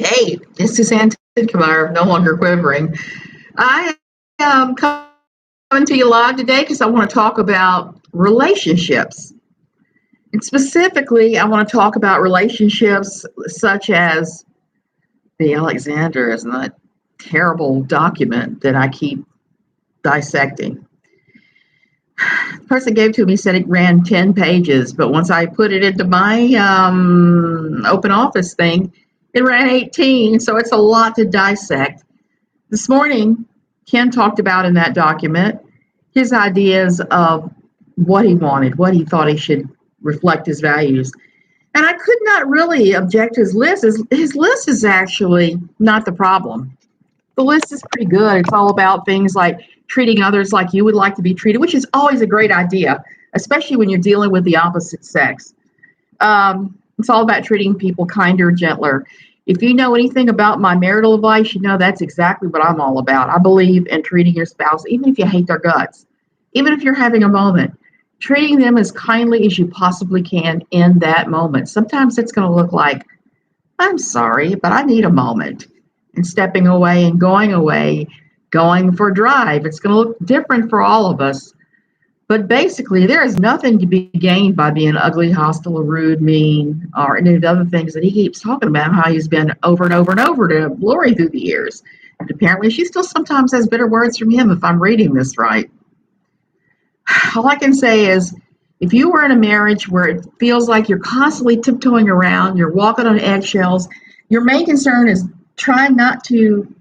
Hey, this is Ann Tidkmeyer, no longer Quivering. I am coming to you live today because I want to talk about relationships. And specifically, I want to talk about relationships such as the Alexander is that terrible document that I keep dissecting. The person gave it to me said it ran 10 pages, but once I put it into my open office thing, it ran 18, so it's a lot to dissect. This morning, Ken talked about in that document his ideas of what he wanted, what he thought he should reflect his values. And I could not really object to his list. His list is actually not the problem. The list is pretty good. It's all about things like treating others like you would like to be treated, which is always a great idea, especially when you're dealing with the opposite sex. It's all about treating people kinder, gentler. If you know anything about my marital advice, you know that's exactly what I'm all about. I believe in treating your spouse, even if you hate their guts, even if you're having a moment, treating them as kindly as you possibly can in that moment. Sometimes it's going to look like, I'm sorry, but I need a moment. And stepping away and going for a drive. It's going to look different for all of us. But basically, there is nothing to be gained by being ugly, hostile, or rude, mean, or any of the other things that he keeps talking about, how he's been over and over and over to Lori through the years. And apparently, she still sometimes has bitter words from him, if I'm reading this right. All I can say is, if you were in a marriage where it feels like you're constantly tiptoeing around, you're walking on eggshells, your main concern is trying not to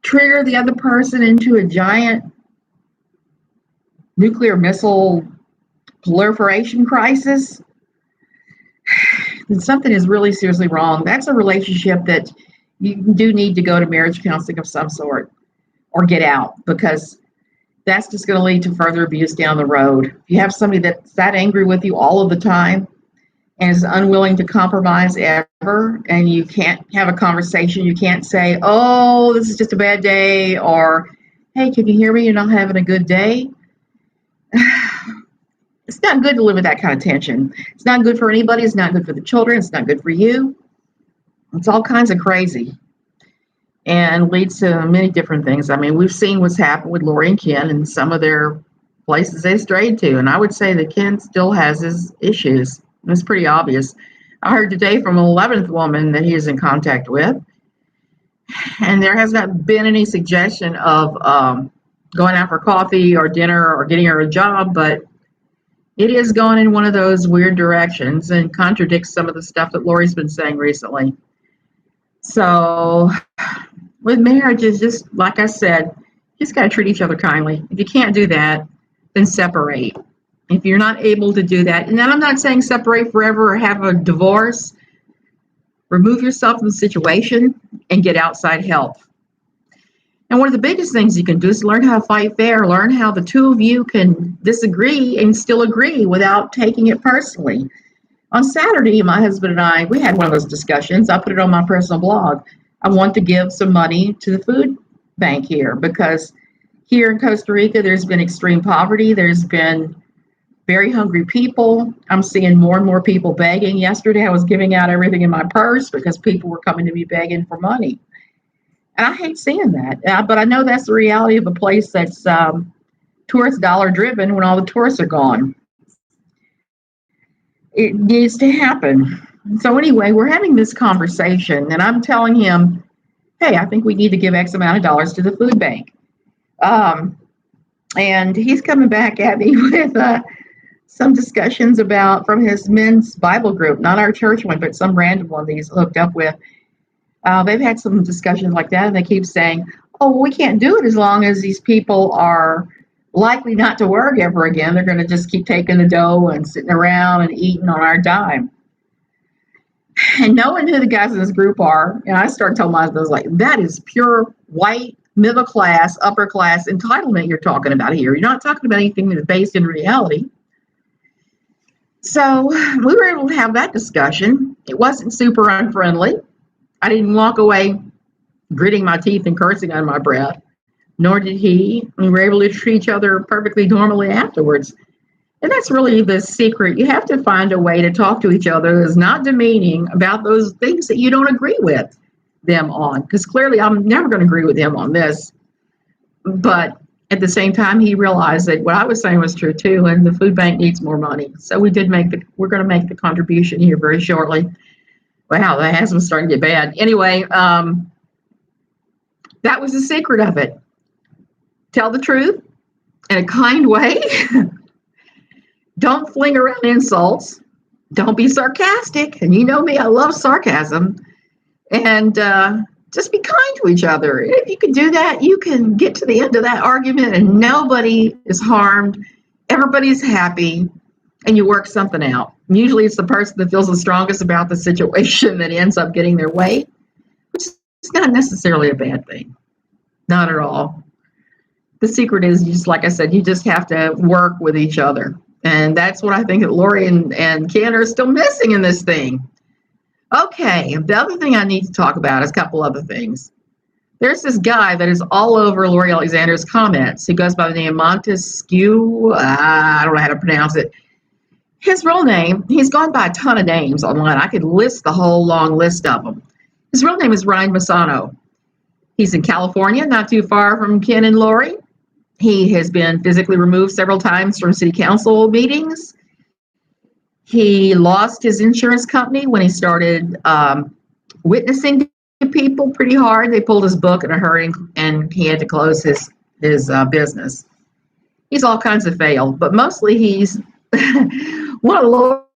trigger the other person into a giant nuclear missile proliferation crisis, then something is really seriously wrong. That's a relationship that you do need to go to marriage counseling of some sort or get out, because that's just going to lead to further abuse down the road. If you have somebody that's that angry with you all of the time and is unwilling to compromise ever, and you can't have a conversation, you can't say, oh, this is just a bad day, or, hey, can you hear me? You're not having a good day. It's not good to live with that kind of tension. It's not good for anybody. It's not good for the children. It's not good for you. It's all kinds of crazy and leads to many different things. I mean, we've seen what's happened with Lori and Ken and some of their places they strayed to. And I would say that Ken still has his issues. It's pretty obvious. I heard today from an 11th woman that he is in contact with. And there has not been any suggestion of going out for coffee or dinner or getting her a job, but it is going in one of those weird directions and contradicts some of the stuff that Lori's been saying recently. So with marriages, just like I said, you just got to treat each other kindly. If you can't do that, then separate. If you're not able to do that, and then I'm not saying separate forever or have a divorce, remove yourself from the situation and get outside help. And one of the biggest things you can do is learn how to fight fair, learn how the two of you can disagree and still agree without taking it personally. On Saturday, my husband and I, we had one of those discussions. I put it on my personal blog. I want to give some money to the food bank here because here in Costa Rica, there's been extreme poverty. There's been very hungry people. I'm seeing more and more people begging. Yesterday, I was giving out everything in my purse because people were coming to me begging for money. And I hate seeing that, but I know that's the reality of a place that's tourist dollar driven when all the tourists are gone. It needs to happen. So anyway, we're having this conversation and I'm telling him, hey, I think we need to give X amount of dollars to the food bank. And he's coming back at me with some discussions about from his men's Bible group, not our church one, but some random one that he's hooked up with. They've had some discussions like that, and they keep saying, oh, well, we can't do it as long as these people are likely not to work ever again. They're going to just keep taking the dough and sitting around and eating on our dime. And knowing who the guys in this group are, and I started telling my husband, I was like, that is pure white, middle class, upper class entitlement you're talking about here. You're not talking about anything that's based in reality. So we were able to have that discussion. It wasn't super unfriendly. I didn't walk away gritting my teeth and cursing under my breath, nor did he. We were able to treat each other perfectly normally afterwards. And that's really the secret. You have to find a way to talk to each other that's not demeaning about those things that you don't agree with. them on, because clearly I'm never going to agree with him on this. But at the same time, he realized that what I was saying was true too, and the food bank needs more money. So we're going to make the contribution here very shortly. Wow, the asthma's starting to get bad. Anyway, that was the secret of it. Tell the truth in a kind way. Don't fling around insults. Don't be sarcastic. And you know me, I love sarcasm. And just be kind to each other. If you can do that, you can get to the end of that argument and nobody is harmed. Everybody's happy and you work something out. Usually it's the person that feels the strongest about the situation that ends up getting their way, which is not necessarily a bad thing. Not at all. The secret is, just like I said, you just have to work with each other. And that's what I think that Lori and Ken are still missing in this thing. Okay, the other thing I need to talk about is a couple other things. There's this guy that is all over Lori Alexander's comments. He goes by the name Montesquieu. I don't know how to pronounce it. His real name, he's gone by a ton of names online. I could list the whole long list of them. His real name is Ryan Masano. He's in California, not too far from Ken and Lori. He has been physically removed several times from city council meetings. He lost his insurance company when he started witnessing to people pretty hard. They pulled his book in a hurry and he had to close his business. He's all kinds of failed, but mostly he's one of